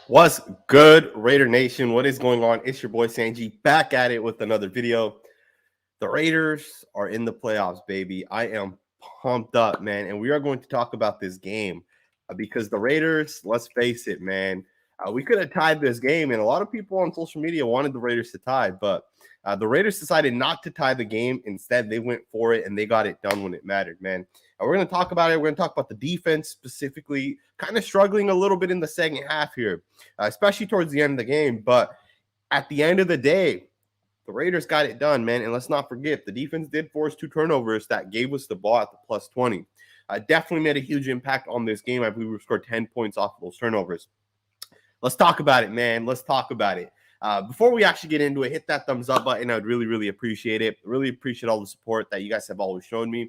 What's good, Raider Nation? What is going on? It's your boy Sanji back at it with another video. The Raiders are in the playoffs, baby. I am pumped up, man. And we are going to talk about this game because the Raiders, let's face it, man, we could have tied this game. And a lot of people on social media wanted the Raiders to tie, but the Raiders decided not to tie the game. Instead, they went for it and they got it done when it mattered, man. We're going to talk about it. We're going to talk about the defense specifically, kind of struggling a little bit in the second half here, especially towards the end of the game. But at the end of the day, the Raiders got it done, man. And let's not forget, the defense did force 2 turnovers that gave us the ball at the plus 20. Definitely made a huge impact on this game. I believe we scored 10 points off of those turnovers. Let's talk about it, man. Let's talk about it. Before we actually get into it, hit that thumbs up button. I'd really, really appreciate it. Really appreciate all the support that you guys have always shown me.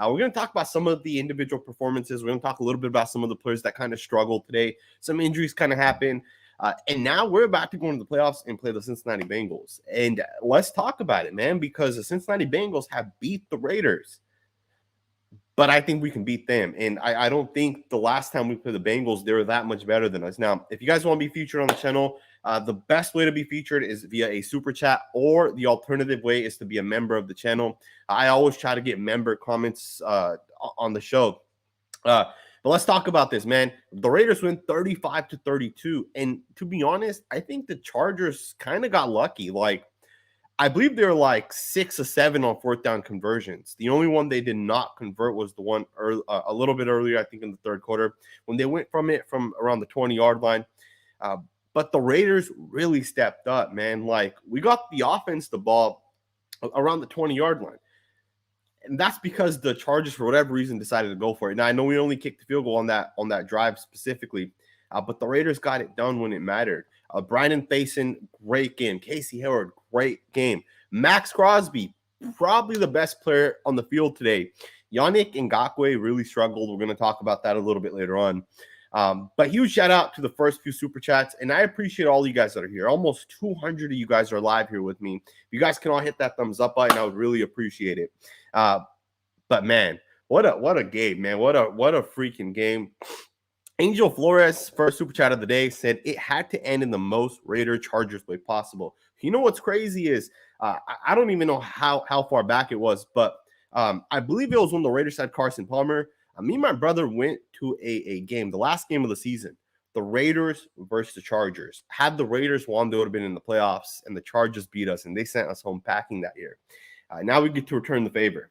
We're going to talk about some of the individual performances. We're going to talk a little bit about some of the players that kind of struggled today. Some injuries kind of happened. And now we're about to go into the playoffs and play the Cincinnati Bengals. And let's talk about it, man, because the Cincinnati Bengals have beat the Raiders. But I think we can beat them. And I don't think the last time we played the Bengals, they were that much better than us. Now, if you guys want to be featured on the channel, the best way to be featured is via a super chat, or the alternative way is to be a member of the channel. I always try to get member comments on the show. But let's talk about this, man. The Raiders win 35-32. And to be honest, I think the Chargers kind of got lucky. Like, I believe they were like 6 or 7 on fourth down conversions. The only one they did not convert was the one a little bit earlier, I think in the third quarter, when they went from around the 20-yard line. But the Raiders really stepped up, man. Like, we got the offense the ball around the 20-yard line. And that's because the Chargers, for whatever reason, decided to go for it. Now, I know we only kicked the field goal on that drive specifically, but the Raiders got it done when it mattered. Brandon Faison, great game. Casey Hayward, great game. Max Crosby, probably the best player on the field today. Yannick Ngakoue really struggled. We're going to talk about that a little bit later on. But huge shout out to the first few super chats, and I appreciate all you guys that are here. Almost 200 of you guys are live here with me. If you guys can all hit that thumbs up button, I would really appreciate it. But man, what a game, man. What a freaking game. Angel Flores, first super chat of the day, said it had to end in the most Raider Chargers way possible. You know what's crazy is I don't even know how far back it was, but I believe it was when the Raiders had Carson Palmer. Me and my brother went to a game, the last game of the season, the Raiders versus the Chargers. Had the Raiders won, they would have been in the playoffs, and the Chargers beat us, and they sent us home packing that year. Now we get to return the favor.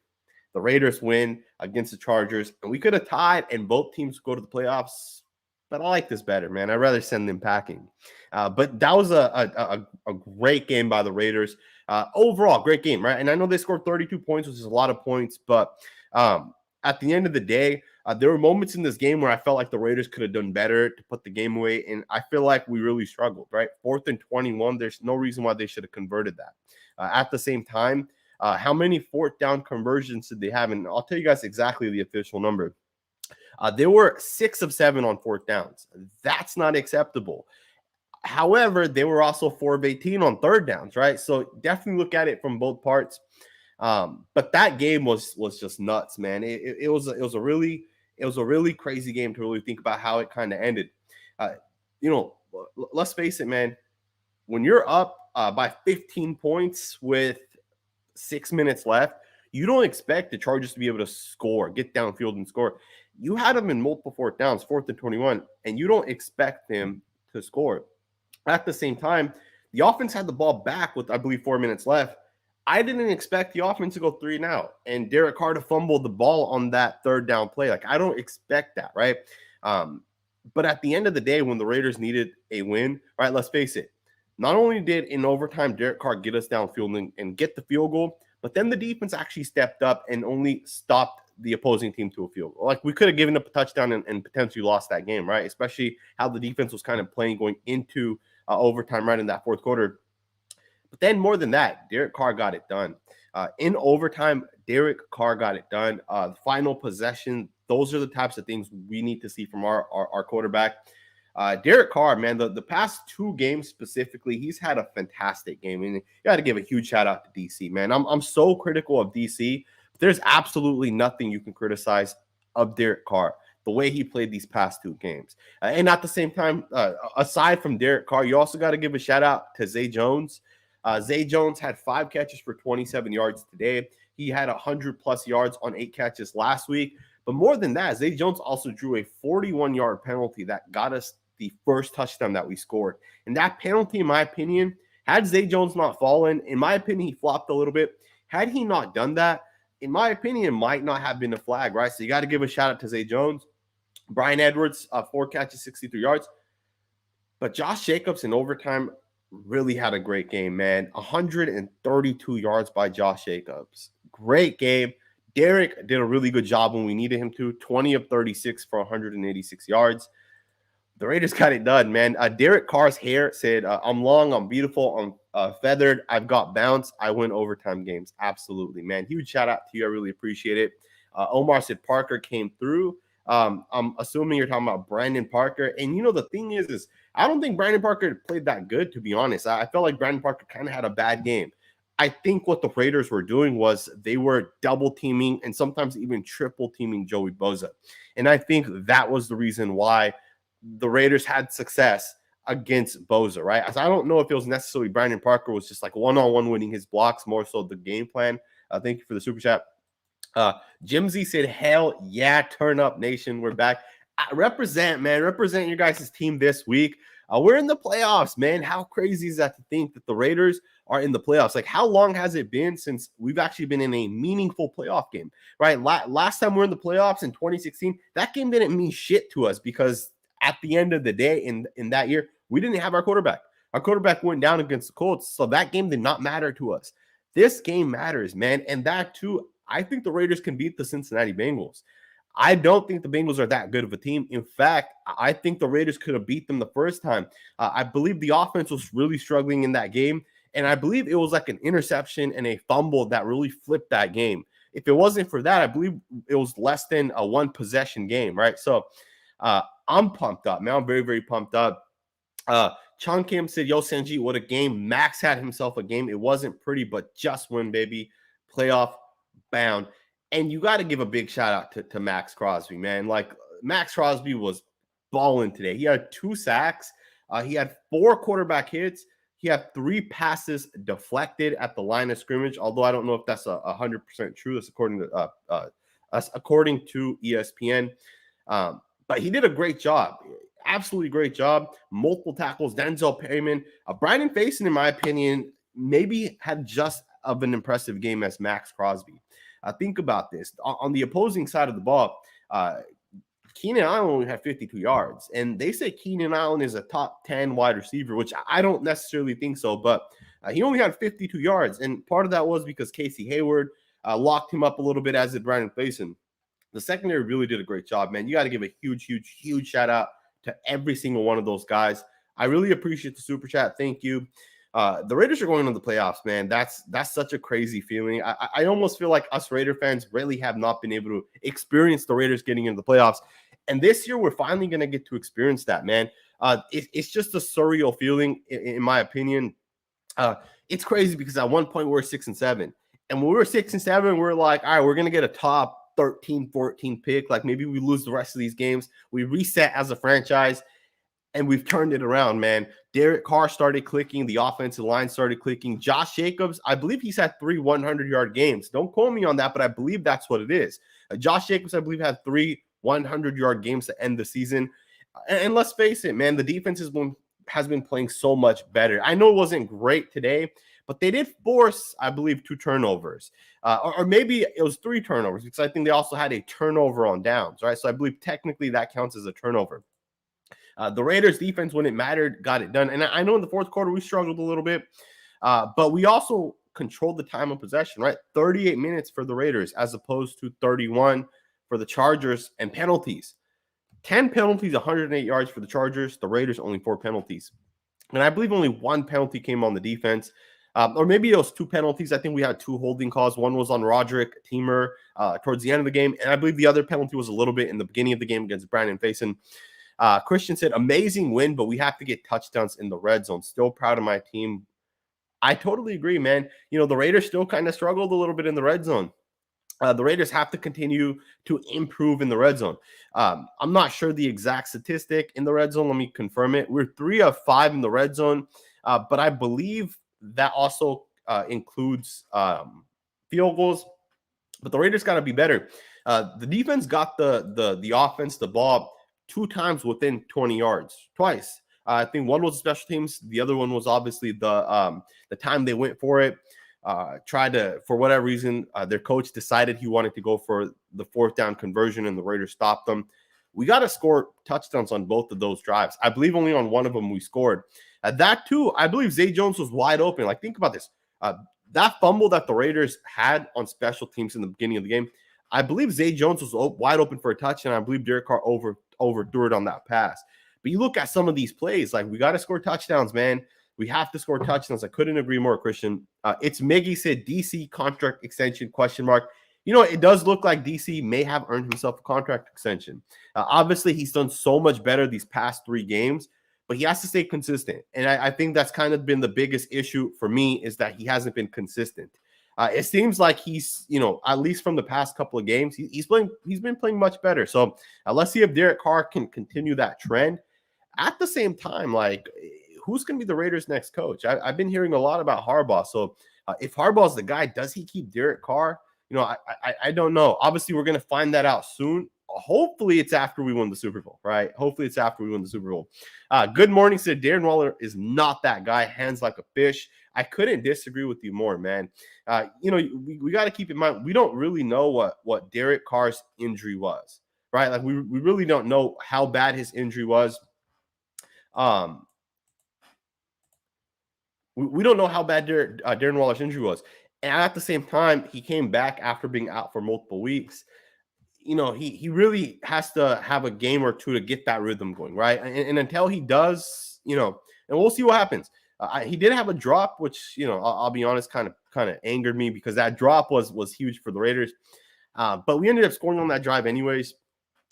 The Raiders win against the Chargers, and we could have tied, and both teams go to the playoffs. But I like this better, man. I'd rather send them packing. But that was a great game by the Raiders. Overall, great game, right? And I know they scored 32 points, which is a lot of points. But at the end of the day, there were moments in this game where I felt like the Raiders could have done better to put the game away. And I feel like we really struggled, right? 4th and 21, there's no reason why they should have converted that. At the same time, how many fourth down conversions did they have? And I'll tell you guys exactly the official number. They were 6 of 7 on fourth downs. That's not acceptable. However, they were also 4 of 18 on third downs, right? So definitely look at it from both parts. But that game was just nuts, man. It was a really crazy game to really think about how it kind of ended. Let's face it, man. When you're up by 15 points with 6 minutes left, you don't expect the Chargers to be able to score, get downfield and score. You had them in multiple fourth downs, 4th and 21, and you don't expect them to score. At the same time, the offense had the ball back with, I believe, 4 minutes left. I didn't expect the offense to go 3 and out, and Derek Carr to fumble the ball on that third down play. Like, I don't expect that, right? But at the end of the day, when the Raiders needed a win, right, let's face it, not only did in overtime Derek Carr get us downfield and get the field goal, but then the defense actually stepped up and only stopped the opposing team to a field goal. Like, we could have given up a touchdown and potentially lost that game, right? Especially how the defense was kind of playing going into overtime right in that fourth quarter. But then more than that, Derek Carr got it done. In overtime, Derek Carr got it done. The final possession, those are the types of things we need to see from our quarterback. Derek Carr, man, the past 2 games specifically, he's had a fantastic game. And you got to give a huge shout out to DC, man. I'm so critical of DC. There's absolutely nothing you can criticize of Derek Carr. the way he played these past 2 games. And at the same time, aside from Derek Carr, you also got to give a shout out to Zay Jones. Zay Jones had 5 catches for 27 yards today. He had 100+ yards on 8 catches last week. But more than that, Zay Jones also drew a 41-yard penalty that got us the first touchdown that we scored. And that penalty, in my opinion, had Zay Jones not fallen, in my opinion, he flopped a little bit. Had he not done that, in my opinion, might not have been a flag, right? So you got to give a shout out to Zay Jones. Brian Edwards, 4 catches, 63 yards. But Josh Jacobs in overtime really had a great game, man. 132 yards by Josh Jacobs. Great game. Derek did a really good job when we needed him to. 20 of 36 for 186 yards. The Raiders got it done, man. Derek Carr's hair said, I'm long, I'm beautiful, I'm feathered, I've got bounce, I win overtime games. Absolutely, man. Huge shout out to you. I really appreciate it. Omar said Parker came through. I'm assuming you're talking about Brandon Parker. And, the thing is I don't think Brandon Parker played that good, to be honest. I felt like Brandon Parker kind of had a bad game. I think what the Raiders were doing was they were double teaming and sometimes even triple teaming Joey Bosa. And I think that was the reason why the Raiders had success against Bosa, right? So I don't know if it was necessarily Brandon Parker was just like one-on-one winning his blocks, more so the game plan. Thank you for the super chat. Jimsy said, hell yeah, turn up nation. We're back. Represent, man. Represent your guys' team this week. We're in the playoffs, man. How crazy is that to think that the Raiders are in the playoffs? Like, how long has it been since we've actually been in a meaningful playoff game, right? Last time we were in the playoffs in 2016, that game didn't mean shit to us because at the end of the day in that year, we didn't have our quarterback. Our quarterback went down against the Colts, so that game did not matter to us. This game matters, man. And that, too, I think the Raiders can beat the Cincinnati Bengals. I don't think the Bengals are that good of a team. In fact, I think the Raiders could have beat them the first time. I believe the offense was really struggling in that game, and I believe it was like an interception and a fumble that really flipped that game. If it wasn't for that, I believe it was less than a one-possession game, right? So I'm pumped up, man. I'm very, very pumped up. Chong Kim said, yo, Sanjit, what a game. Max had himself a game. It wasn't pretty, but just win, baby. Playoff bound. And you got to give a big shout out to Max Crosby, man. Like, Max Crosby was balling today. He had 2 sacks. He had 4 quarterback hits. He had 3 passes deflected at the line of scrimmage, although I don't know if that's 100% true. That's according to ESPN. But he did a great job. Absolutely great job. Multiple tackles. Denzel Perryman. Brandon Faison, in my opinion, maybe had just of an impressive game as Max Crosby. Think about this. On the opposing side of the ball, Keenan Allen only had 52 yards. And they say Keenan Allen is a top 10 wide receiver, which I don't necessarily think so. But he only had 52 yards. And part of that was because Casey Hayward locked him up a little bit, as did Brandon Faison. The secondary really did a great job, man. You got to give a huge, huge, huge shout out to every single one of those guys. I really appreciate the super chat. Thank you. The Raiders are going into the playoffs, man. That's such a crazy feeling. I almost feel like us Raider fans really have not been able to experience the Raiders getting into the playoffs. And this year, we're finally going to get to experience that, man. It's just a surreal feeling, in my opinion. It's crazy because at one point, we were 6-7. And when we were 6-7, we're like, all right, we're going to get a top 13, 14 pick. Like, maybe we lose the rest of these games. We reset as a franchise. And we've turned it around, man. Derek Carr started clicking. The offensive line started clicking. Josh Jacobs, I believe he's had 3 100-yard games. Don't quote me on that, but I believe that's what it is. Josh Jacobs, I believe, had 3 100-yard games to end the season. And let's face it, man, the defense has been playing so much better. I know it wasn't great today, but they did force, I believe, 2 turnovers. Or maybe it was 3 turnovers, because I think they also had a turnover on downs, right? So I believe technically that counts as a turnover. The Raiders defense, when it mattered, got it done. And I know in the fourth quarter we struggled a little bit, but we also controlled the time of possession, right? 38 minutes for the Raiders as opposed to 31 for the Chargers, and penalties. 10 penalties, 108 yards for the Chargers. The Raiders, only 4 penalties. And I believe only 1 penalty came on the defense. Or maybe it was 2 penalties. I think we had 2 holding calls. One was on Roderick Teamer towards the end of the game. And I believe the other penalty was a little bit in the beginning of the game against Brandon Faison. Christian said, amazing win, but we have to get touchdowns in the red zone. Still proud of my team. I totally agree, man. The Raiders still kind of struggled a little bit in the red zone. The Raiders have to continue to improve in the red zone. I'm not sure the exact statistic in the red zone. Let me confirm it. We're 3 of 5 in the red zone, but I believe that also includes field goals. But the Raiders got to be better. The defense got the offense the ball 2 times within 20 yards, twice. I think one was special teams. The other one was obviously the time they went for it. Tried to, for whatever reason, their coach decided he wanted to go for the 4th down conversion, and the Raiders stopped them. We got to score touchdowns on both of those drives. I believe only on one of them we scored. That too, I believe Zay Jones was wide open. Like, think about this. That fumble that the Raiders had on special teams in the beginning of the game, I believe Zay Jones was wide open for a touchdown. I believe Derek Carr overthrew it on that pass. But you look at some of these plays, like, we got to score touchdowns, man. We have to score touchdowns. I couldn't agree more, Christian. It's Miggy said DC contract extension, question mark. You know, it does look like DC may have earned himself a contract extension. Obviously, he's done so much better these past 3 games, but he has to stay consistent. And I think that's kind of been the biggest issue for me, is that he hasn't been consistent. It seems like he's, you know, at least from the past couple of games, he's been playing much better. So let's see if Derek Carr can continue that trend. At the same time, like, who's going to be the Raiders' next coach? I've been hearing a lot about Harbaugh. So if Harbaugh's the guy, does he keep Derek Carr? You know, I don't know. Obviously, we're going to find that out soon. Hopefully, it's after we win the Super Bowl, right? Hopefully, it's after we win the Super Bowl. Good morning, said Darren Waller is not that guy. Hands like a fish. I couldn't disagree with you more, man. You know, we got to keep in mind, we don't really know what Derek Carr's injury was, right? Like, we really don't know how bad his injury was. We don't know how bad Darren Waller's injury was. And at the same time, he came back after being out for multiple weeks. You know, he really has to have a game or two to get that rhythm going, right? And until he does, you know, and we'll see what happens. He did have a drop, which, you know, I'll be honest, kind of angered me, because that drop was huge for the Raiders. But we ended up scoring on that drive anyways.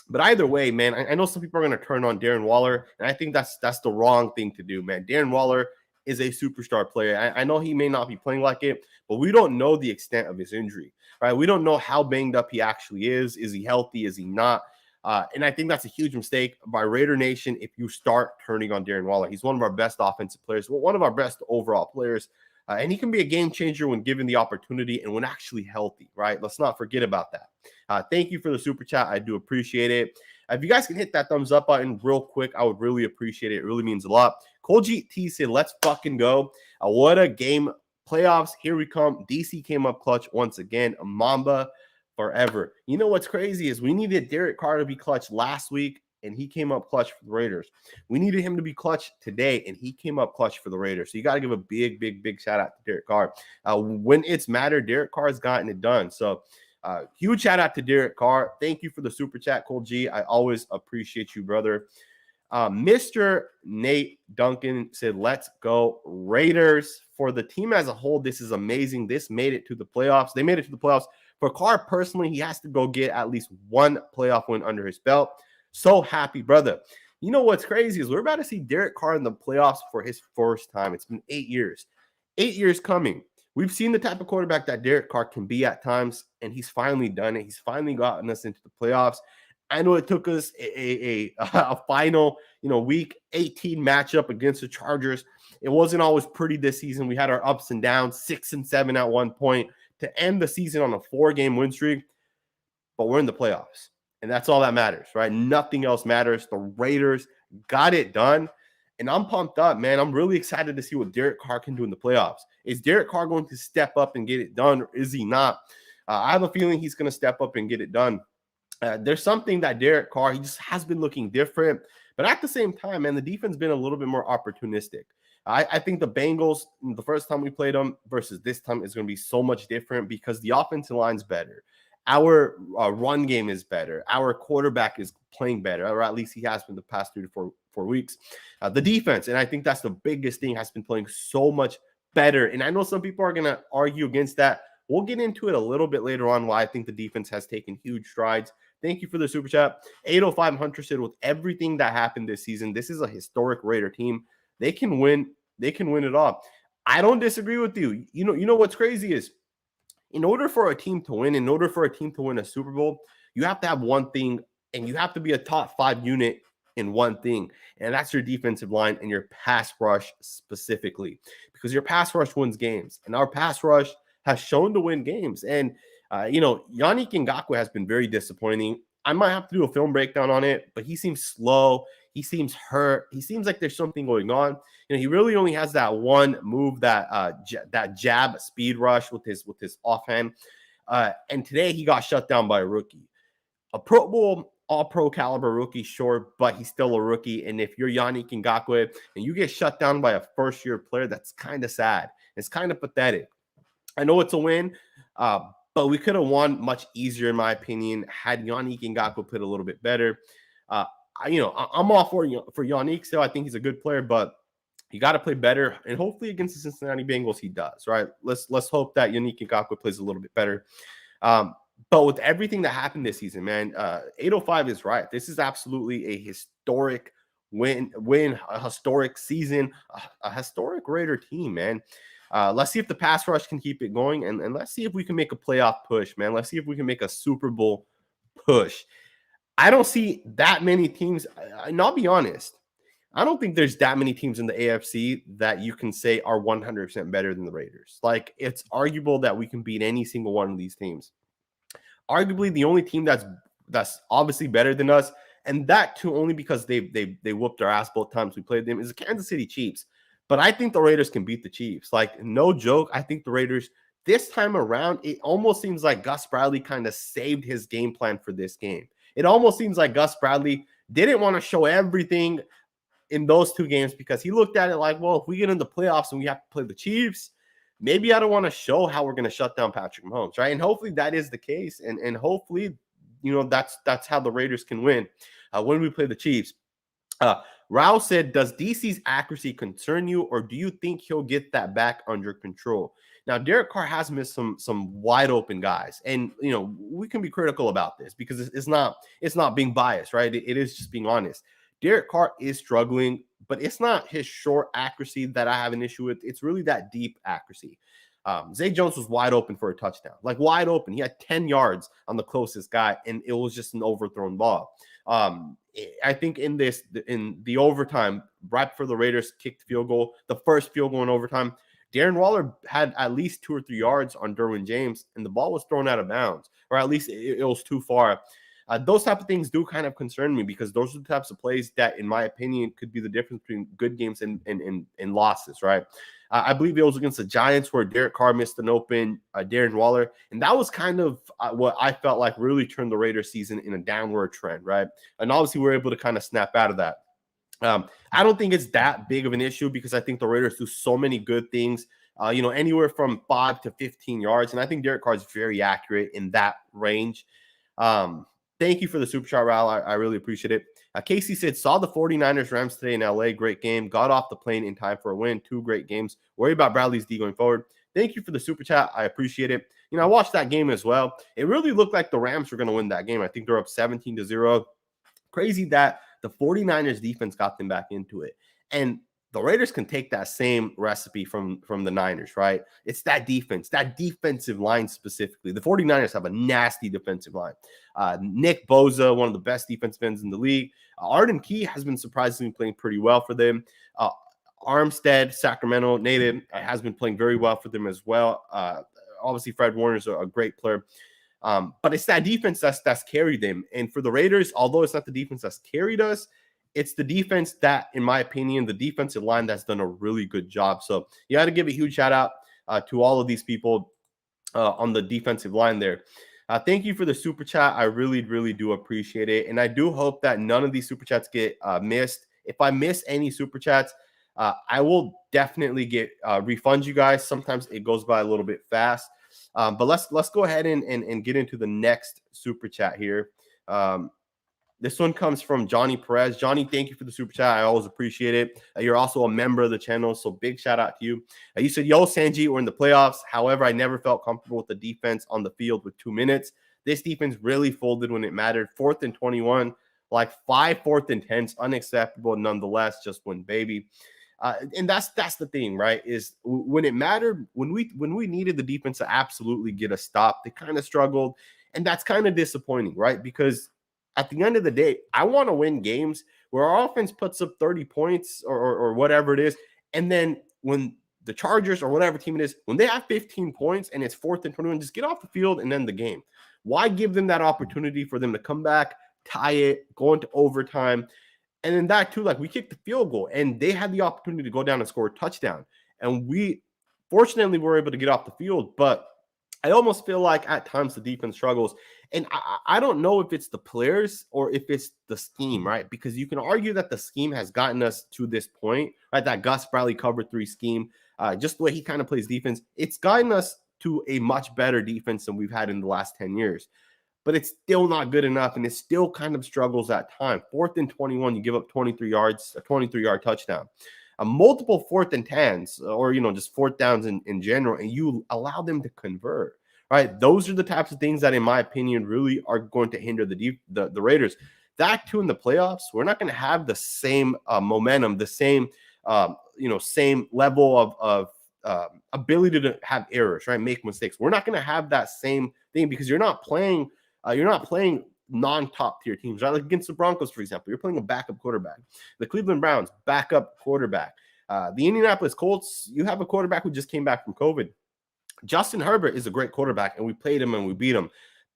But either way, man, I know some people are going to turn on Darren Waller, and I think that's the wrong thing to do, man. Darren Waller is a superstar player. I know he may not be playing like it, but we don't know the extent of his injury, right? We don't know how banged up he actually is. Is he healthy? Is he not? And I think that's a huge mistake by Raider Nation if you start turning on Darren Waller. He's one of our best offensive players, one of our best overall players, and he can be a game changer when given the opportunity and when actually healthy, right? Let's not forget about that. Thank you for the super chat. I do appreciate it. If you guys can hit that thumbs up button real quick, I would really appreciate it. It really means a lot. Cole GT said, let's fucking go. What a game. Playoffs, here we come. DC came up clutch once again. Mamba forever. You know what's crazy is we needed Derek Carr to be clutch last week, and he came up clutch for the Raiders. We needed him to be clutch today, and he came up clutch for the Raiders. So you got to give a big shout out to Derek Carr. When it's mattered, Derek Carr has gotten it done. So huge shout out to Derek Carr. Thank you for the super chat, Cole G. I always appreciate you, brother. Mr. Nate Duncan said, let's go Raiders. For the team as a whole, this is amazing. This made it to the playoffs. They made it to the playoffs. For Carr personally, he has to go get at least one playoff win under his belt. So happy, brother. You know what's crazy is we're about to see Derek Carr in the playoffs for his first time. It's been 8 years. 8 years coming. We've seen the type of quarterback that Derek Carr can be at times, and he's finally done it. He's finally gotten us into the playoffs. I know it took us a final, week 18 matchup against the Chargers. It wasn't always pretty this season. We had our ups and downs, 6-7 at one point to end the season on a 4-game win streak. But we're in the playoffs, and that's all that matters, right? Nothing else matters. The Raiders got it done, and I'm pumped up, man. I'm really excited to see what Derek Carr can do in the playoffs. Is Derek Carr going to step up and get it done, or is he not? I have a feeling he's going to step up and get it done. There's something that Derek Carr, he just has been looking different. But at the same time, man, the defense has been a little bit more opportunistic. I think the Bengals, the first time we played them versus this time, is going to be so much different because the offensive line's better. Our run game is better. Our quarterback is playing better, or at least he has been the past 3 to 4 weeks. The defense, and I think that's the biggest thing, has been playing so much better. And I know some people are going to argue against that. We'll get into it a little bit later on why I think the defense has taken huge strides. Thank you for the super chat. 805 Hunter said, with everything that happened this season, this is a historic Raider team. They can win. They can win it all. I don't disagree with you. You know what's crazy is in order for a team to win, in order for a team to win a Super Bowl, you have to have one thing, and you have to be a top 5 unit in one thing, and that's your defensive line and your pass rush specifically, because your pass rush wins games, and our pass rush has shown to win games. And Yannick Ngakoue has been very disappointing. I might have to do a film breakdown on it, but he seems slow. He seems hurt. He seems like there's something going on. He really only has that one move, that jab speed rush with his offhand. And today he got shut down by a rookie, a Pro Bowl, all-pro caliber rookie, sure, but he's still a rookie. And if you're Yannick Ngakoue and you get shut down by a first-year player, that's kind of sad. It's kind of pathetic. I know it's a win, but we could have won much easier, in my opinion, had Yannick Ngakoue played a little bit better. I'm all for Yannick still. I think he's a good player, but you got to play better, and hopefully against the Cincinnati Bengals he does, right? Let's hope that Yannick Ngakoue plays a little bit better. But with everything that happened this season, man, 805 is right. This is absolutely a historic win, a historic season, a historic Raider team, man. Let's see if the pass rush can keep it going, and let's see if we can make a playoff push, man. Let's see if we can make a Super Bowl push. I don't see that many teams, and I'll be honest, I don't think there's that many teams in the AFC that you can say are 100% better than the Raiders. Like, it's arguable that we can beat any single one of these teams. Arguably, the only team that's obviously better than us, and that too only because they whooped our ass both times we played them, is the Kansas City Chiefs. But I think the Raiders can beat the Chiefs. Like, no joke, I think the Raiders, this time around, it almost seems like Gus Bradley kind of saved his game plan for this game. It almost seems like Gus Bradley didn't want to show everything in those two games because he looked at it like, well, if we get in the playoffs and we have to play the Chiefs, maybe I don't want to show how we're going to shut down Patrick Mahomes, right? And hopefully that is the case. And hopefully, that's how the Raiders can win when we play the Chiefs. Rao said, does DC's accuracy concern you, or do you think he'll get that back under control? Now, Derek Carr has missed some wide open guys, and we can be critical about this because it's not being biased, right? It is just being honest. Derek Carr is struggling, but it's not his short accuracy that I have an issue with. It's really that deep accuracy. Zay Jones was wide open for a touchdown, like wide open. He had 10 yards on the closest guy, and it was just an overthrown ball. I think in the overtime, right before the Raiders kicked the field goal, the first field goal in overtime, Darren Waller had at least 2 or 3 yards on Derwin James, and the ball was thrown out of bounds, or at least it was too far. Those type of things do kind of concern me because those are the types of plays that, in my opinion, could be the difference between good games and losses, right? I believe it was against the Giants where Derek Carr missed an open Darren Waller, and that was kind of what I felt like really turned the Raiders season in a downward trend, right? And obviously we're able to kind of snap out of that. I don't think it's that big of an issue because I think the Raiders do so many good things, anywhere from 5 to 15 yards, and I think Derek Carr is very accurate in that range. Thank you for the super chat, Raul. I really appreciate it. Casey said, saw the 49ers Rams today in LA. Great game. Got off the plane in time for a win. 2 great games. Worry about Bradley's D going forward. Thank you for the super chat. I appreciate it. I watched that game as well. It really looked like the Rams were going to win that game. I think they're up 17-0. Crazy that the 49ers defense got them back into it. And the Raiders can take that same recipe from the Niners, right? It's that defense, that defensive line specifically. The 49ers have a nasty defensive line. Nick Bosa, one of the best defensive ends in the league. Arden Key has been surprisingly playing pretty well for them. Armstead, Sacramento native, has been playing very well for them as well. Obviously, Fred Warner's a great player. But it's that defense that's carried them. And for the Raiders, although it's not the defense that's carried us, it's the defense that, in my opinion, the defensive line that's done a really good job. So you got to give a huge shout out to all of these people on the defensive line there. Thank you for the super chat. I really, really do appreciate it. And I do hope that none of these super chats get missed. If I miss any super chats, I will definitely refund you guys. Sometimes it goes by a little bit fast. But let's go ahead and get into the next super chat here. This one comes from Johnny Perez. Johnny, thank you for the super chat. I always appreciate it. You're also a member of the channel, so big shout out to you. You said, yo, Sanjit, we're in the playoffs. However, I never felt comfortable with the defense on the field with 2 minutes. This defense really folded when it mattered. 4th and 21, like 5 4th and 10s, unacceptable nonetheless. Just win, baby. And that's the thing, right? Is when it mattered, when we needed the defense to absolutely get a stop, they kind of struggled, and that's kind of disappointing, right? Because at the end of the day, I want to win games where our offense puts up 30 points or whatever it is, and then when the Chargers or whatever team it is, when they have 15 points and it's 4th and 21, just get off the field and end the game. Why give them that opportunity for them to come back, tie it, go into overtime? And then that too, like we kicked the field goal and they had the opportunity to go down and score a touchdown. And we fortunately were able to get off the field, but I almost feel like at times the defense struggles. And I don't know if it's the players or if it's the scheme, right? Because you can argue that the scheme has gotten us to this point, right? That Gus Bradley cover 3 scheme, just the way he kind of plays defense, it's gotten us to a much better defense than we've had in the last 10 years. But it's still not good enough, and it still kind of struggles at time. 4th and 21, you give up 23 yards, a 23-yard touchdown. Multiple 4th and 10s, or just 4th downs in general, and you allow them to convert. Right, those are the types of things that, in my opinion, really are going to hinder the Raiders. That too in the playoffs, we're not going to have the same momentum, the same same level of ability to have errors, right? Make mistakes. We're not going to have that same thing because you're not playing non-top tier teams, right? Like against the Broncos, for example, you're playing a backup quarterback. The Cleveland Browns, backup quarterback. The Indianapolis Colts, you have a quarterback who just came back from COVID. Justin Herbert is a great quarterback, and we played him and we beat him,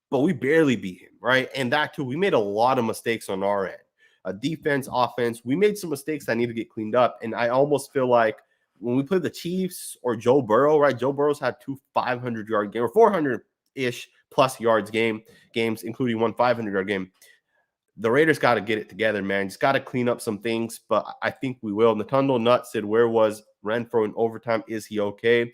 but we barely beat him, right? And that too, we made a lot of mistakes on our end. Defense, offense, we made some mistakes that need to get cleaned up. And I almost feel like when we play the Chiefs or Joe Burrow, right? Joe Burrow's had 2 500-yard games or 400-ish plus yards games, including 1 500-yard game. The Raiders got to get it together, man. Just got to clean up some things, but I think we will. Natundo Nut said, where was Renfro in overtime? Is he okay?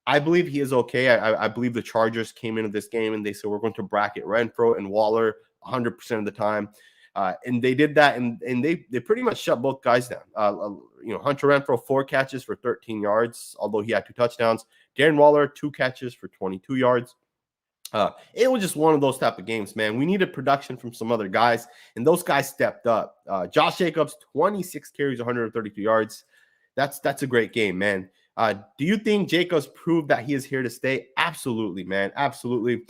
I believe he is okay. I believe the Chargers came into this game and they said, we're going to bracket Renfro and Waller 100% of the time. And they did that, and they pretty much shut both guys down. Hunter Renfro, 4 catches for 13 yards, although he had 2 touchdowns. Darren Waller, 2 catches for 22 yards. It was just one of those type of games, man. We needed production from some other guys, and those guys stepped up. Josh Jacobs, 26 carries, 132 yards. That's a great game, man. Do you think Jacobs proved that he is here to stay? Absolutely, man. Absolutely.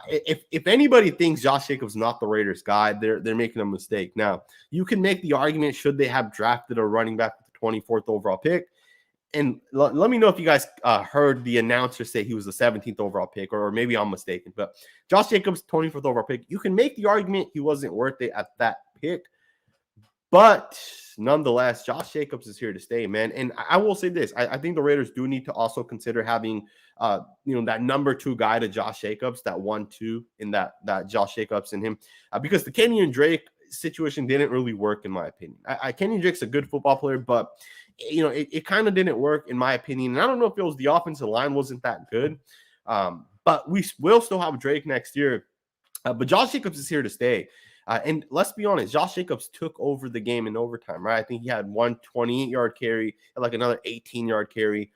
If anybody thinks Josh Jacobs not the Raiders guy, they're making a mistake. Now, you can make the argument, should they have drafted a running back with the 24th overall pick? And let me know if you guys heard the announcer say he was the 17th overall pick, or maybe I'm mistaken. But Josh Jacobs, 24th overall pick. You can make the argument he wasn't worth it at that pick. But nonetheless, Josh Jacobs is here to stay, man. And I will say this. I think the Raiders do need to also consider having, that number 2 guy to Josh Jacobs, that 1-2 in that Josh Jacobs and him. Because the Kenyon Drake situation didn't really work, in my opinion. Kenyon Drake's a good football player, but, it kind of didn't work, in my opinion. And I don't know if it was the offensive line wasn't that good. But we will still have Drake next year. But Josh Jacobs is here to stay. And let's be honest, Josh Jacobs took over the game in overtime, right? I think he had 1 28-yard carry, like another 18-yard carry.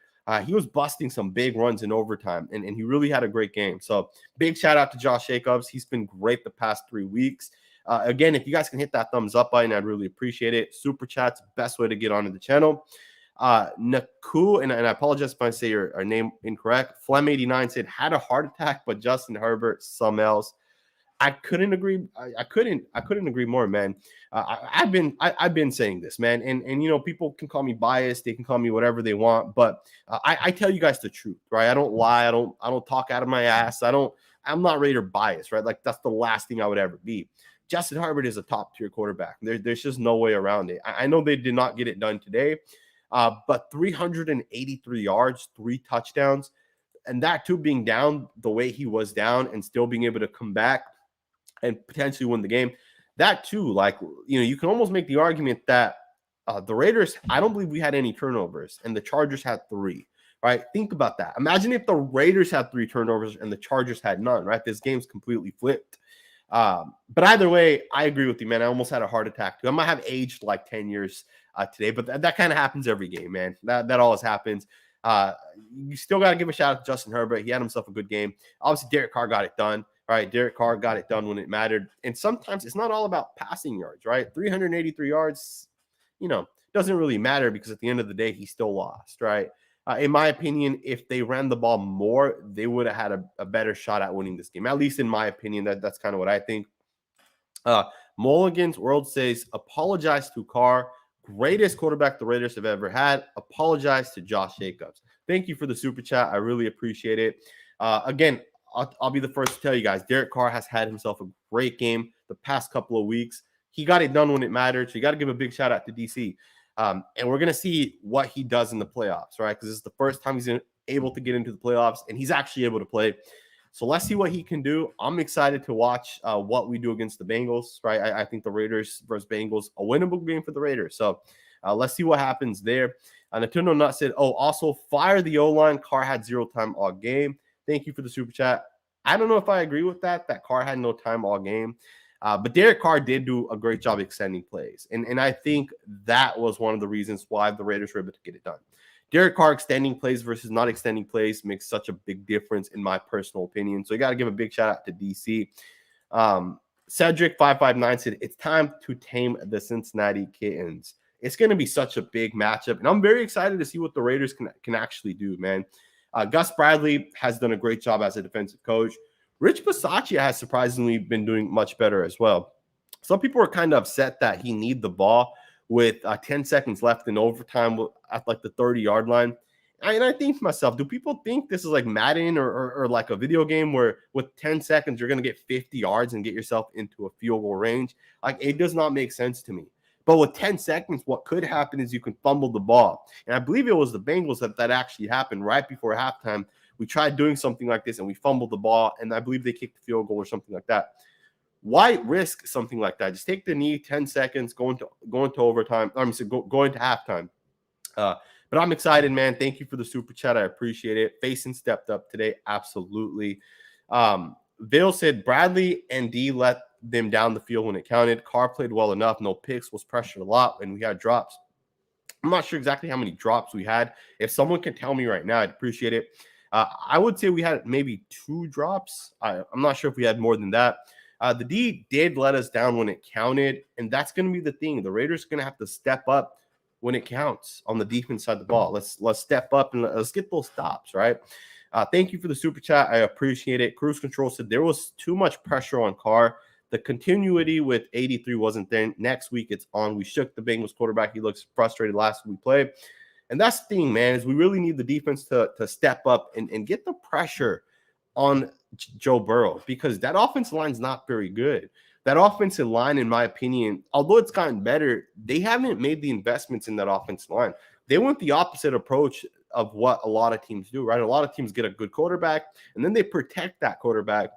He was busting some big runs in overtime, and he really had a great game. So big shout out to Josh Jacobs. He's been great the past 3 weeks. Again, if you guys can hit that thumbs up button, I'd really appreciate it. Super Chat's best way to get onto the channel. Naku, and I apologize if I say your name incorrect. Flem89 said, had a heart attack, but Justin Herbert, some else. I couldn't agree. I couldn't agree more, man. I've been saying this, man, and people can call me biased. They can call me whatever they want, but I tell you guys the truth, right? I don't lie. I don't talk out of my ass. I'm not Raider biased, right? Like that's the last thing I would ever be. Justin Herbert is a top tier quarterback. There's just no way around it. I know they did not get it done today, but 383 yards, 3 touchdowns, and that too being down the way he was down and still being able to come back and potentially win the game. That too, you can almost make the argument that the Raiders, I don't believe we had any turnovers, and the Chargers had 3, right? Think about that. Imagine if the Raiders had 3 turnovers and the Chargers had none, right? This game's completely flipped. But either way, I agree with you, man. I almost had a heart attack too. I might have aged like 10 years today, but that kind of happens every game, man. That always happens. You still got to give a shout out to Justin Herbert. He had himself a good game. Obviously, Derek Carr got it done. Right, Derek Carr got it done when it mattered. And sometimes it's not all about passing yards, right? 383 yards, doesn't really matter because at the end of the day, he still lost, right? In my opinion, if they ran the ball more, they would have had a better shot at winning this game. At least in my opinion, that's kind of what I think. Mulligan's World says, apologize to Carr, greatest quarterback the Raiders have ever had. Apologize to Josh Jacobs. Thank you for the super chat. I really appreciate it. Again, I'll be the first to tell you guys, Derek Carr has had himself a great game the past couple of weeks. He got it done when it mattered. So you got to give a big shout out to DC. And we're going to see what he does in the playoffs, right? Because this is the first time he's able to get into the playoffs, and he's actually able to play. So let's see what he can do. I'm excited to watch what we do against the Bengals, right? I think the Raiders versus Bengals, a winnable game for the Raiders. So let's see what happens there. Nintendo Nut said, also fire the O-line. Carr had 0 time all game. Thank you for the super chat. I don't know if I agree with that Carr had no time all game. But Derek Carr did do a great job extending plays. And I think that was one of the reasons why the Raiders were able to get it done. Derek Carr extending plays versus not extending plays makes such a big difference in my personal opinion. So you got to give a big shout out to DC. Cedric559 said, it's time to tame the Cincinnati Kittens. It's going to be such a big matchup. And I'm very excited to see what the Raiders can actually do, man. Gus Bradley has done a great job as a defensive coach. Rich Bisaccia has surprisingly been doing much better as well. Some people are kind of upset that he needed the ball with 10 seconds left in overtime at like the 30-yard line. And I think to myself, do people think this is like Madden or like a video game where with 10 seconds, you're going to get 50 yards and get yourself into a field goal range? Like, it does not make sense to me. But with 10 seconds, what could happen is you can fumble the ball. And I believe it was the Bengals that actually happened right before halftime. We tried doing something like this and we fumbled the ball, and I believe they kicked the field goal or something like that. Why risk something like that? Just take the knee, 10 seconds, going to overtime. Going to halftime. But I'm excited, man. Thank you for the super chat. I appreciate it. Faison stepped up today. Absolutely. Vale said Bradley and D let them down the field when it counted. Carr played well enough. No picks, was pressured a lot, and we had drops. I'm not sure exactly how many drops we had. If someone can tell me right now, I'd appreciate it. I would say we had maybe 2 drops. I'm not sure if we had more than that. The D did let us down when it counted, and that's going to be the thing. The Raiders are going to have to step up when it counts on the defense side of the ball. Let's step up and let's get those stops, right? Thank you for the super chat. I appreciate it. Cruise Control said there was too much pressure on Carr. The continuity with 83 wasn't there. Next week it's on. We shook the Bengals quarterback. He looks frustrated last week we played. And that's the thing, man, is we really need the defense to step up and get the pressure on Joe Burrow, because that offensive line is not very good. That offensive line, in my opinion, although it's gotten better, they haven't made the investments in that offensive line. They went the opposite approach of what a lot of teams do, right? A lot of teams get a good quarterback, and then they protect that quarterback.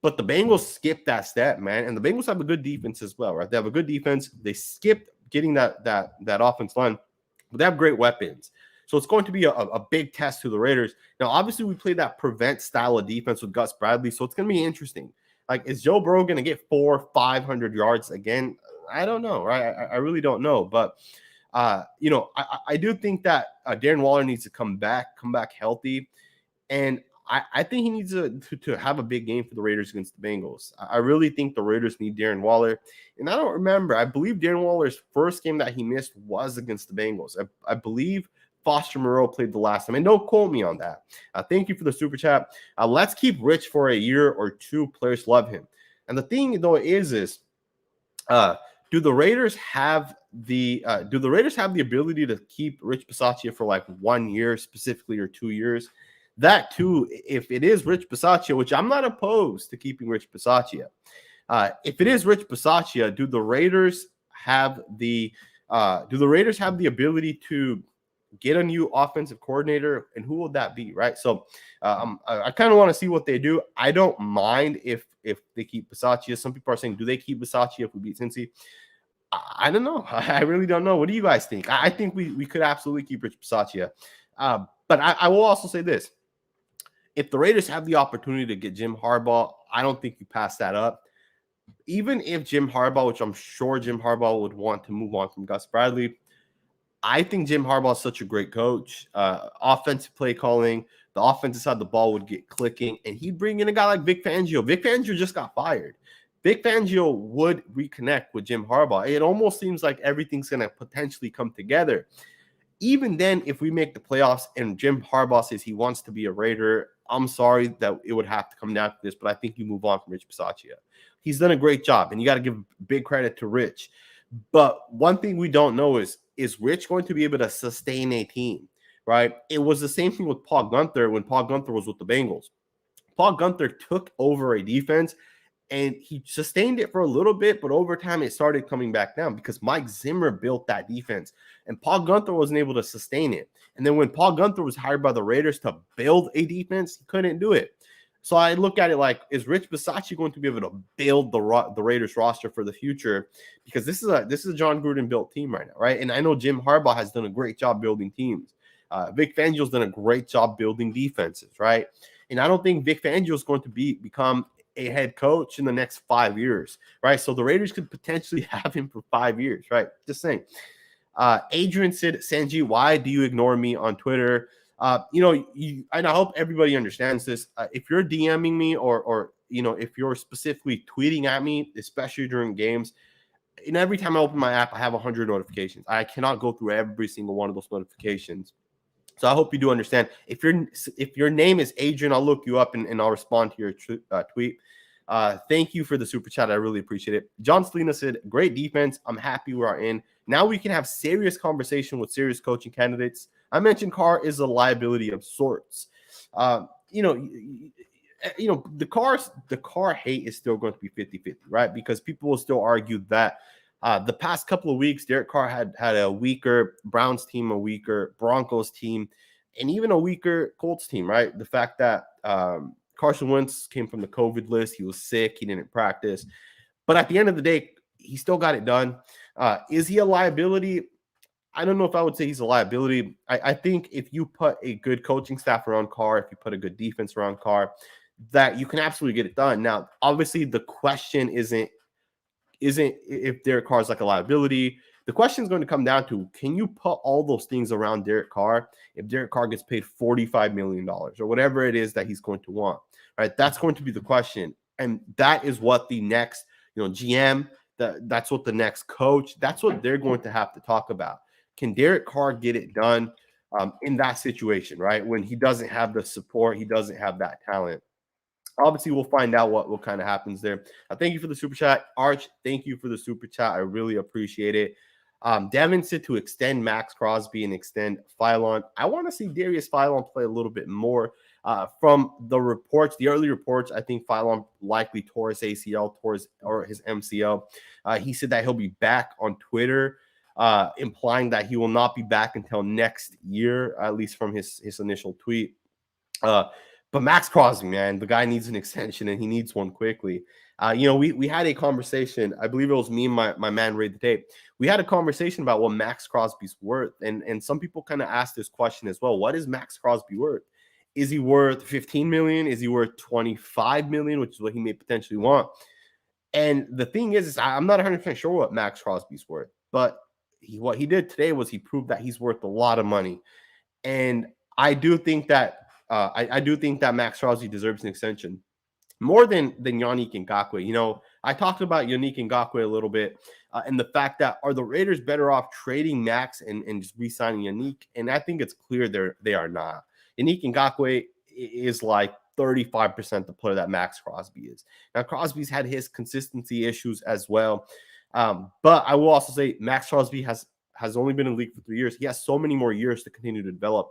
But the Bengals skipped that step, man. And the Bengals have a good defense as well, right? They have a good defense. They skipped getting that offensive line, but they have great weapons. So it's going to be a big test to the Raiders. Now, obviously, we play that prevent style of defense with Gus Bradley, so it's going to be interesting. Like, is Joe Burrow going to get 400-500 yards again? I don't know, right? I really don't know. But, I do think that Darren Waller needs to come back healthy. And I think he needs to have a big game for the Raiders against the Bengals. I really think the Raiders need Darren Waller. And I don't remember. I believe Darren Waller's first game that he missed was against the Bengals. I believe Foster Moreau played the last time. And don't quote me on that. Thank you for the super chat. Let's keep Rich for a year or two. Players love him. And the thing, though, is do the Raiders have the ability to keep Rich Bisaccia for like 1 year specifically or 2 years? That too, if it is Rich Bisaccia, which I'm not opposed to keeping Rich Bisaccia. If it is Rich Bisaccia, do the Raiders have the ability to get a new offensive coordinator, and who will that be, right? So I kind of want to see what they do. I don't mind if they keep Bisaccia. Some people are saying, do they keep Bisaccia if we beat Cincy? I don't know. I really don't know. What do you guys think? I think we could absolutely keep Rich Bisaccia. But I will also say this. If the Raiders have the opportunity to get Jim Harbaugh, I don't think you pass that up. Even if Jim Harbaugh, which I'm sure Jim Harbaugh would want to move on from Gus Bradley, I think Jim Harbaugh is such a great coach. Offensive play calling, the offensive side of the ball would get clicking, and he'd bring in a guy like Vic Fangio. Vic Fangio just got fired. Vic Fangio would reconnect with Jim Harbaugh. It almost seems like everything's going to potentially come together. Even then, if we make the playoffs and Jim Harbaugh says he wants to be a Raider, I'm sorry that it would have to come down to this, but I think you move on from Rich Bisaccia. He's done a great job, and you got to give big credit to Rich. But one thing we don't know is Rich going to be able to sustain a team, right? It was the same thing with Paul Guenther when Paul Guenther was with the Bengals. Paul Guenther took over a defense and he sustained it for a little bit, but over time it started coming back down because Mike Zimmer built that defense and Paul Guenther wasn't able to sustain it. And then when Paul Guenther was hired by the Raiders to build a defense, he couldn't do it. So I look at it like, is Rich Bisaccia going to be able to build the Raiders roster for the future? Because this is a John Gruden built team right now, right? And I know Jim Harbaugh has done a great job building teams. Vic Fangio's done a great job building defenses, right? And I don't think Vic Fangio is going to become a head coach in the next 5 years, right? So the Raiders could potentially have him for 5 years, right? Just saying. Adrian said, Sanjit, why do you ignore me on Twitter? And I hope everybody understands this. If you're DMing me or if you're specifically tweeting at me, especially during games, and every time I open my app, I have 100 notifications. I cannot go through every single one of those notifications. So I hope you do understand. If your name is Adrian, I'll look you up and I'll respond to your tweet. Thank you for the super chat. I really appreciate it. John Selena said, great defense. I'm happy we are in. Now we can have serious conversation with serious coaching candidates. I mentioned Carr is a liability of sorts. The Carr hate is still going to be 50-50, right? Because people will still argue that the past couple of weeks, Derek Carr had a weaker Browns team, a weaker Broncos team, and even a weaker Colts team, right? The fact that Carson Wentz came from the COVID list. He was sick. He didn't practice. But at the end of the day, he still got it done. Is he a liability? I don't know if I would say he's a liability. I think if you put a good coaching staff around Carr, if you put a good defense around Carr, that you can absolutely get it done. Now, obviously, the question isn't if Derek Carr is like a liability. The question is going to come down to, can you put all those things around Derek Carr if Derek Carr gets paid $45 million or whatever it is that he's going to want, right? That's going to be the question. And that is what the next, GM, that's what the next coach, that's what they're going to have to talk about. Can Derek Carr get it done in that situation, right? When he doesn't have the support, he doesn't have that talent. Obviously, we'll find out what kind of happens there. Thank you for the super chat. Arch, thank you for the super chat. I really appreciate it. Devin said to extend Max Crosby and extend Philon. I want to see Darius Philon play a little bit more. From the reports, the early reports, I think Philon likely tore his ACL, or his MCL. He said that he'll be back on Twitter, implying that he will not be back until next year, at least from his initial tweet. But Max Crosby, man, the guy needs an extension and he needs one quickly. We had a conversation. I believe it was me and my man Ray the Tape. We had a conversation about what Max Crosby's worth. And some people kind of asked this question as well. What is Max Crosby worth? Is he worth 15 million? Is he worth 25 million, which is what he may potentially want? And the thing is I'm not 100% sure what Max Crosby's worth. But what he did today was he proved that he's worth a lot of money. And I do think that I do think that Max Crosby deserves an extension more than Yannick Ngakoue. I talked about Yannick Ngakoue a little bit and the fact that are the Raiders better off trading Max and just re-signing Yannick? And I think it's clear they are not. Yannick Ngakoue is like 35% the player that Max Crosby is. Now, Crosby's had his consistency issues as well. But I will also say Max Crosby has only been in the league for 3 years. He has so many more years to continue to develop.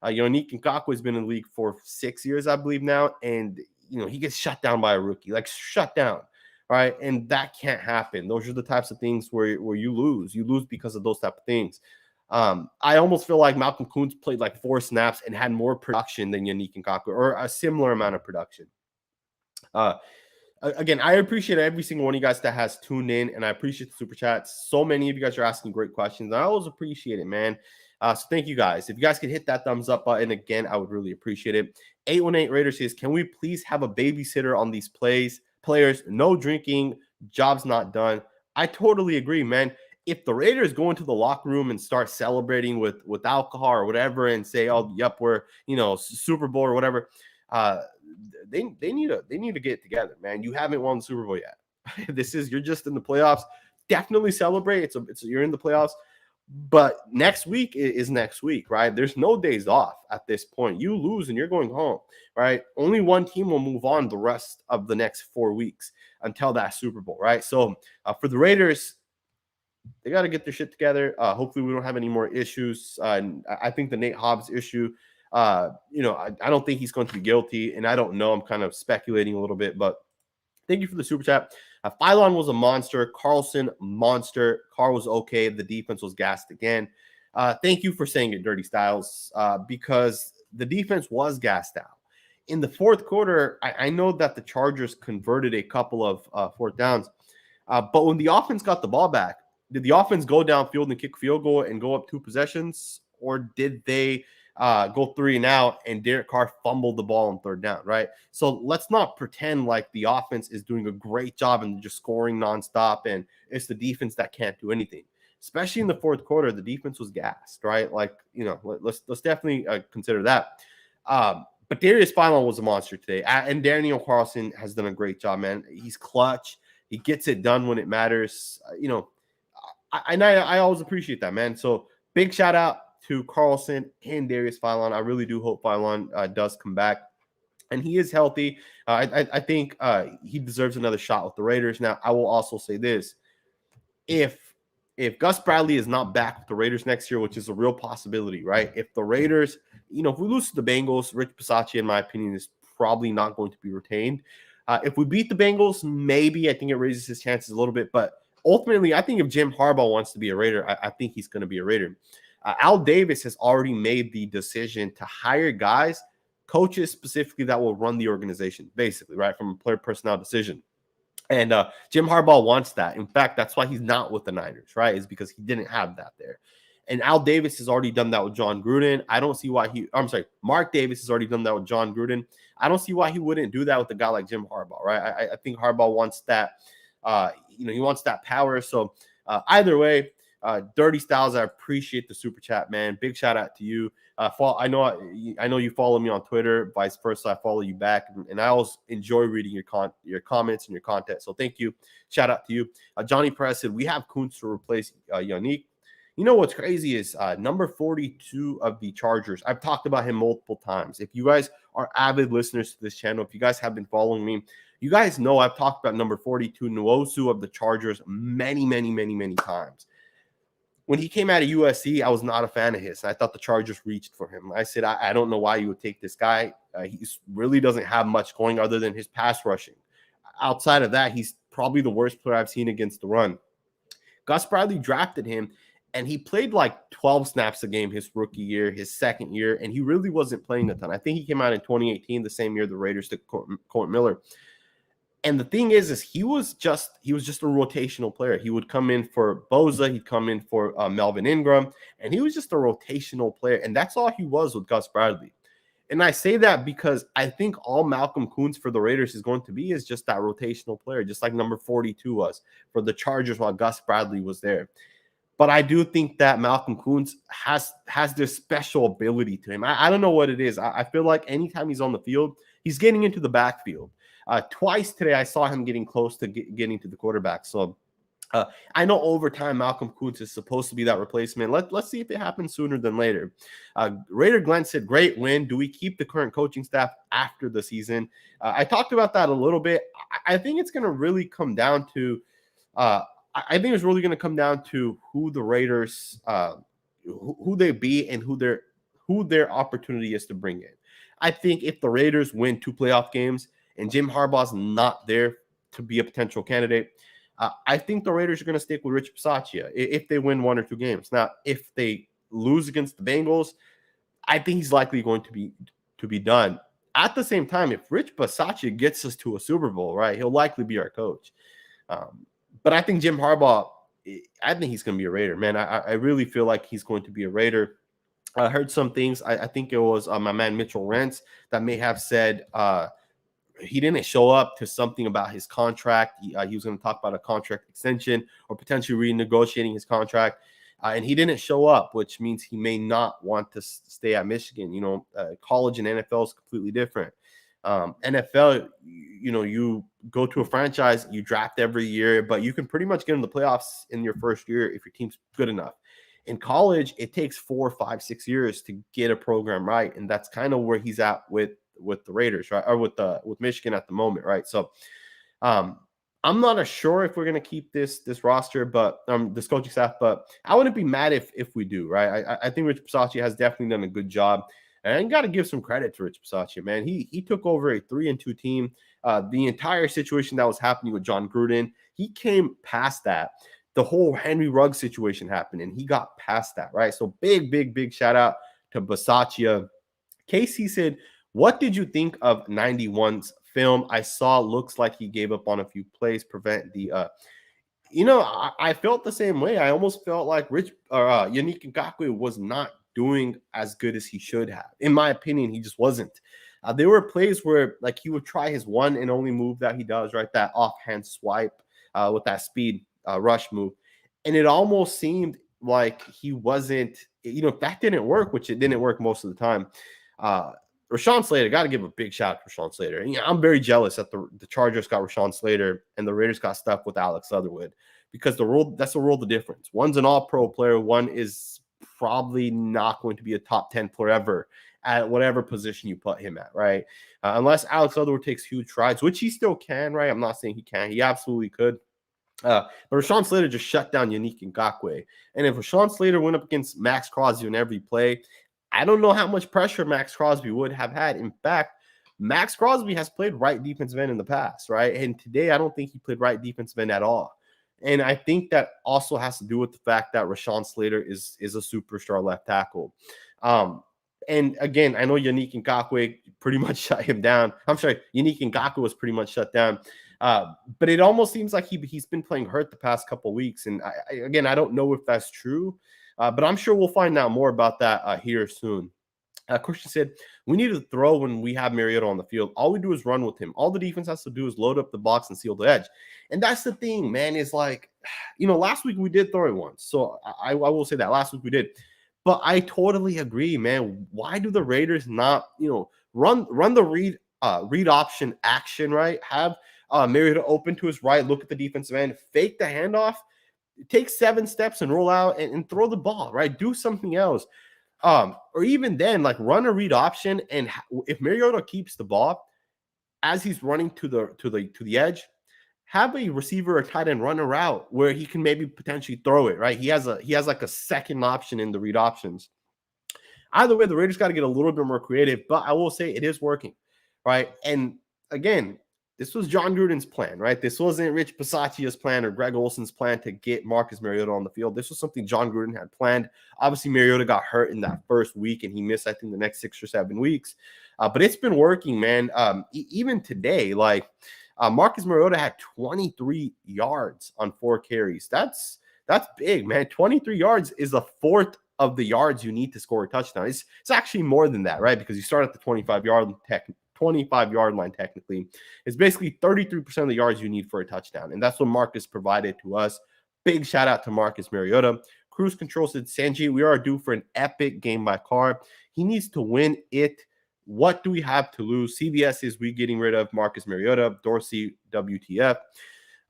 Yannick Ngakoue has been in the league for 6 years, I believe now, and he gets shut down by a rookie, like shut down, right? And that can't happen. Those are the types of things where you lose. You lose because of those type of things. I almost feel like Malcolm Koonce played like 4 snaps and had more production than Yannick Ngakoue, or a similar amount of production. Again, I appreciate every single one of you guys that has tuned in, and I appreciate the super chats. So many of you guys are asking great questions. I always appreciate it, man. So thank you guys. If you guys could hit that thumbs up button again, I would really appreciate it. 818 Raiders says, can we please have a babysitter on these players? No drinking, job's not done. I totally agree, man. If the Raiders go into the locker room and start celebrating with alcohol or whatever and say, oh, yep, we're, Super Bowl or whatever, they need to get it together, man. You haven't won the Super Bowl yet. You're just in the playoffs. Definitely celebrate. You're in the playoffs. But next week is next week, right? There's no days off at this point. You lose and you're going home, right? Only one team will move on the rest of the next 4 weeks until that Super Bowl, right? So for the Raiders, they got to get their shit together. Hopefully, we don't have any more issues. I think the Nate Hobbs issue, I don't think he's going to be guilty, and I don't know. I'm kind of speculating a little bit, but thank you for the super chat. Phylon was a monster. Carlson, monster. Carr was okay. The defense was gassed again. Thank you for saying it, Dirty Styles, because the defense was gassed out. In the fourth quarter, I know that the Chargers converted a couple of fourth downs, but when the offense got the ball back, did the offense go downfield and kick field goal and go up 2 possessions, or did they go 3 and out and Derek Carr fumbled the ball on third down, right? So let's not pretend like the offense is doing a great job and just scoring nonstop and it's the defense that can't do anything. Especially in the fourth quarter, the defense was gassed, right? Like, let's definitely consider that. But Darius Phylon was a monster today. And Daniel Carlson has done a great job, man. He's clutch. He gets it done when it matters. I always appreciate that, man. So big shout out to Carlson and Darius Phylon. I really do hope Phylon does come back, and he is healthy. I think he deserves another shot with the Raiders. Now, I will also say this: if Gus Bradley is not back with the Raiders next year, which is a real possibility, right? If the Raiders, if we lose to the Bengals, Rich Bisaccia, in my opinion, is probably not going to be retained. If we beat the Bengals, maybe I think it raises his chances a little bit, but ultimately, I think if Jim Harbaugh wants to be a Raider, I think he's going to be a Raider. Al Davis has already made the decision to hire guys, coaches specifically, that will run the organization, basically, right, from a player personnel decision. And Jim Harbaugh wants that. In fact, that's why he's not with the Niners, right, is because he didn't have that there. And Al Davis has already done that with John Gruden. I don't see why Mark Davis has already done that with John Gruden. I don't see why he wouldn't do that with a guy like Jim Harbaugh, right? I think Harbaugh wants that. He wants that power. So either way, Dirty Styles, I appreciate the super chat, man. Big shout out to you. I know you follow me on Twitter. Vice versa, I follow you back, and I always enjoy reading your comments and your content. So thank you. Shout out to you. Johnny Perez said we have Koonce to replace Yannick. You know what's crazy is number 42 of the Chargers. I've talked about him multiple times. If you guys are avid listeners to this channel, if you guys have been following me, you guys know I've talked about number 42, Nwosu of the Chargers, many, many, many, many times. When he came out of USC, I was not a fan of his. I thought the Chargers reached for him. I said, I don't know why you would take this guy. He really doesn't have much going other than his pass rushing. Outside of that, he's probably the worst player I've seen against the run. Gus Bradley drafted him, and he played like 12 snaps a game his rookie year, his second year, and he really wasn't playing a ton. I think he came out in 2018, the same year the Raiders took Colton Miller. And the thing is he was just a rotational player. He would come in for Boza, he'd come in for Melvin Ingram, and he was just a rotational player. And that's all he was with Gus Bradley. And I say that because I think all Malcolm Koonce for the Raiders is going to be is just that rotational player, just like number 42 was for the Chargers while Gus Bradley was there. But I do think that Malcolm Koonce has this special ability to him. I don't know what it is. I feel like anytime he's on the field, he's getting into the backfield. Twice today, I saw him getting close to getting to the quarterback. So I know over time, Malcolm Koonce is supposed to be that replacement. Let's see if it happens sooner than later. Raider Glenn said, great win. Do we keep the current coaching staff after the season? I talked about that a little bit. I think it's going to really come down to who the Raiders, who they be and who their opportunity is to bring in. I think if the Raiders win 2 playoff games and Jim Harbaugh's not there to be a potential candidate, I think the Raiders are going to stick with Rich Bisaccia if they win 1 or 2 games. Now, if they lose against the Bengals, I think he's likely going to be done. At the same time, if Rich Bisaccia gets us to a Super Bowl, right, he'll likely be our coach. But I think Jim Harbaugh, I think he's going to be a Raider, man. I really feel like he's going to be a Raider. I heard some things. I think it was my man Mitchell Rentz that may have said he didn't show up to something about his contract. He was going to talk about a contract extension or potentially renegotiating his contract. And he didn't show up, which means he may not want to stay at Michigan. College and NFL is completely different. NFL, you go to a franchise, you draft every year, but you can pretty much get in the playoffs in your first year if your team's good enough. In college, it takes 4, 5, 6 years to get a program right, and that's kind of where he's at with the Raiders, right, or with Michigan at the moment, right? So, I'm not sure if we're gonna keep this roster, but this coaching staff, but I wouldn't be mad if we do, right? I think Rich Bisaccia has definitely done a good job, and got to give some credit to Rich Bisaccia, man. He took over a 3-2 team. The entire situation that was happening with John Gruden, he came past that. The whole Henry Ruggs situation happened, and he got past that, right? So big shout out to Bisaccia. Casey said, "What did you think of 91's film? I saw looks like he gave up on a few plays, prevent the I felt the same way. I almost felt like Yannick Ngakoue was not doing as good as he should have. In my opinion, he just wasn't. There were plays where like he would try his one and only move that he does, right? That offhand swipe with that speed rush move. And it almost seemed like he wasn't, if that didn't work, which it didn't work most of the time. Rashawn Slater, got to give a big shout out to Rashawn Slater. And, I'm very jealous that the Chargers got Rashawn Slater and the Raiders got stuck with Alex Leatherwood, because that's the world of difference. One's an all-pro player. One is probably not going to be a top 10 player ever at whatever position you put him at, right? Unless Alex Leatherwood takes huge strides, which he still can, right? I'm not saying he can't. He absolutely could. But Rashawn Slater just shut down Yannick Ngakoue. And if Rashawn Slater went up against Max Crosby in every play, I don't know how much pressure Max Crosby would have had. In fact, Max Crosby has played right defensive end in the past, right? And today, I don't think he played right defensive end at all. And I think that also has to do with the fact that Rashawn Slater is a superstar left tackle. And again, I know Yannick Ngakoue pretty much shut him down. I'm sorry, Yannick Ngakoue was pretty much shut down. But it almost seems like he's been playing hurt the past couple of weeks. And I don't know if that's true, but I'm sure we'll find out more about that here soon. Christian said, "We need to throw when we have Mariota on the field. All we do is run with him. All the defense has to do is load up the box and seal the edge." And that's the thing, man, is like, last week we did throw it once. So I will say that last week we did. But I totally agree, man. Why do the Raiders not, run the read option action, right? Have Mariota open to his right, look at the defensive end, fake the handoff, take 7 steps and roll out and throw the ball, right? Do something else. Or even then, like run a read option, and if Mariota keeps the ball as he's running to the edge, have a receiver or tight end run a route where he can maybe potentially throw it, right? He has like a second option in the read options. Either way, the Raiders got to get a little bit more creative, but I will say it is working, right? And again, this was John Gruden's plan, right? This wasn't Rich Bisaccia's plan or Greg Olson's plan to get Marcus Mariota on the field. This was something John Gruden had planned. Obviously, Mariota got hurt in that first week, and he missed, I think, the next 6 or 7 weeks. But it's been working, man. Even today, like Marcus Mariota had 23 yards on 4 carries. That's big, man. 23 yards is a fourth of the yards you need to score a touchdown. It's actually more than that, right? Because you start at the 25-yard line technically. It's basically 33% of the yards you need for a touchdown. And that's what Marcus provided to us. Big shout out to Marcus Mariota. Cruise Control said, "Sanjit, we are due for an epic game by Carr. He needs to win it. What do we have to lose? CBS is we getting rid of Marcus Mariota. Dorsey, WTF."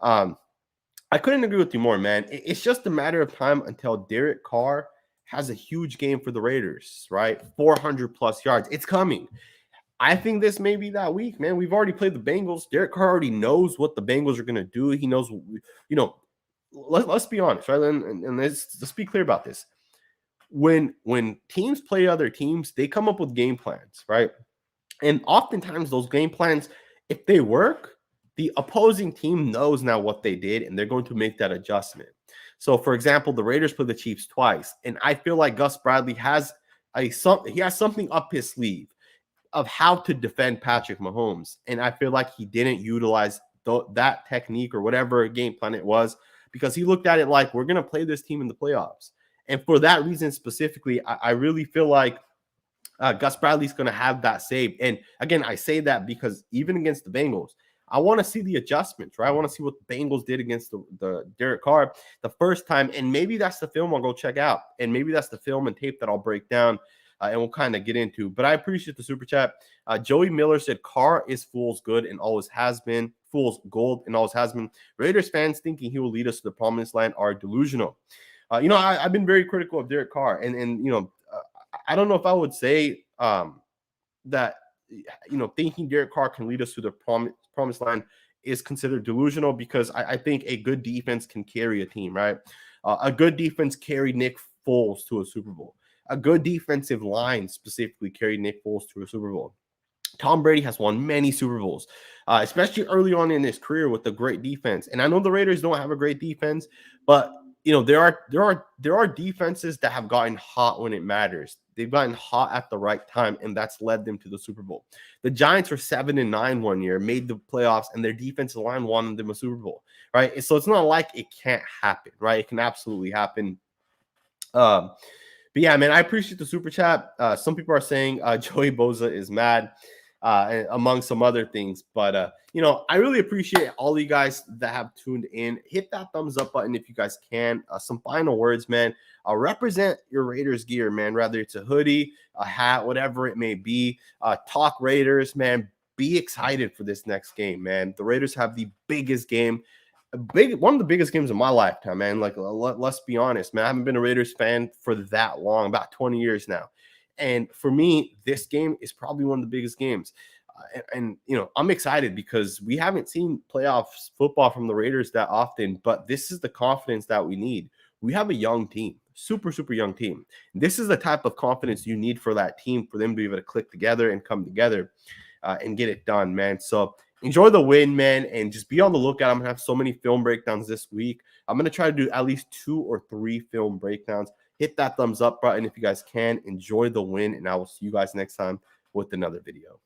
I couldn't agree with you more, man. It's just a matter of time until Derek Carr has a huge game for the Raiders, right? 400 plus yards. It's coming. I think this may be that week, man. We've already played the Bengals. Derek Carr already knows what the Bengals are going to do. He knows, let's be honest, right? And let's be clear about this. When teams play other teams, they come up with game plans, right? And oftentimes those game plans, if they work, the opposing team knows now what they did, and they're going to make that adjustment. So, for example, the Raiders play the Chiefs twice, and I feel like Gus Bradley has something up his sleeve of how to defend Patrick Mahomes, and I feel like he didn't utilize that technique or whatever game plan it was, because he looked at it like, we're going to play this team in the playoffs. And for that reason specifically, I really feel like Gus Bradley's going to have that saved. And again, I say that because even against the Bengals, I want to see the adjustments, right? I want to see what the Bengals did against the Derek Carr the first time. And maybe that's the film I'll go check out. And maybe that's the film and tape that I'll break down and we'll kind of get into. But I appreciate the super chat. Joey Miller said, Carr is fool's good and always has been. Fool's gold and always has been. Raiders fans thinking he will lead us to the promised land are delusional. I've been very critical of Derek Carr. And I don't know if I would say that, thinking Derek Carr can lead us to the promised land is considered delusional, because I think a good defense can carry a team, right? A good defense carried Nick Foles to a Super Bowl. A good defensive line specifically carried Nick Foles to a Super Bowl. Tom Brady has won many Super Bowls, especially early on in his career with a great defense. And I know the Raiders don't have a great defense, but there are defenses that have gotten hot when it matters. They've gotten hot at the right time, and that's led them to the Super Bowl. The Giants were 7-9 one year, made the playoffs, and their defensive line won them a Super Bowl, right? So it's not like it can't happen, right? It can absolutely happen. But yeah, man, I appreciate the super chat. Some people are saying Joey Bosa is mad, among some other things. But, I really appreciate all you guys that have tuned in. Hit that thumbs up button if you guys can. Some final words, man. Represent your Raiders gear, man. Rather it's a hoodie, a hat, whatever it may be. Talk Raiders, man. Be excited for this next game, man. The Raiders have the biggest game. One of the biggest games of my lifetime, man. Like, let's be honest, man. I haven't been a Raiders fan for that long, about 20 years now. And for me, this game is probably one of the biggest games. I'm excited because we haven't seen playoffs football from the Raiders that often, but this is the confidence that we need. We have a young team, super, super young team. This is the type of confidence you need for that team, for them to be able to click together and come together and get it done, man. So enjoy the win, man, and just be on the lookout. I'm going to have so many film breakdowns this week. I'm going to try to do at least 2 or 3 film breakdowns. Hit that thumbs up button if you guys can. Enjoy the win, and I will see you guys next time with another video.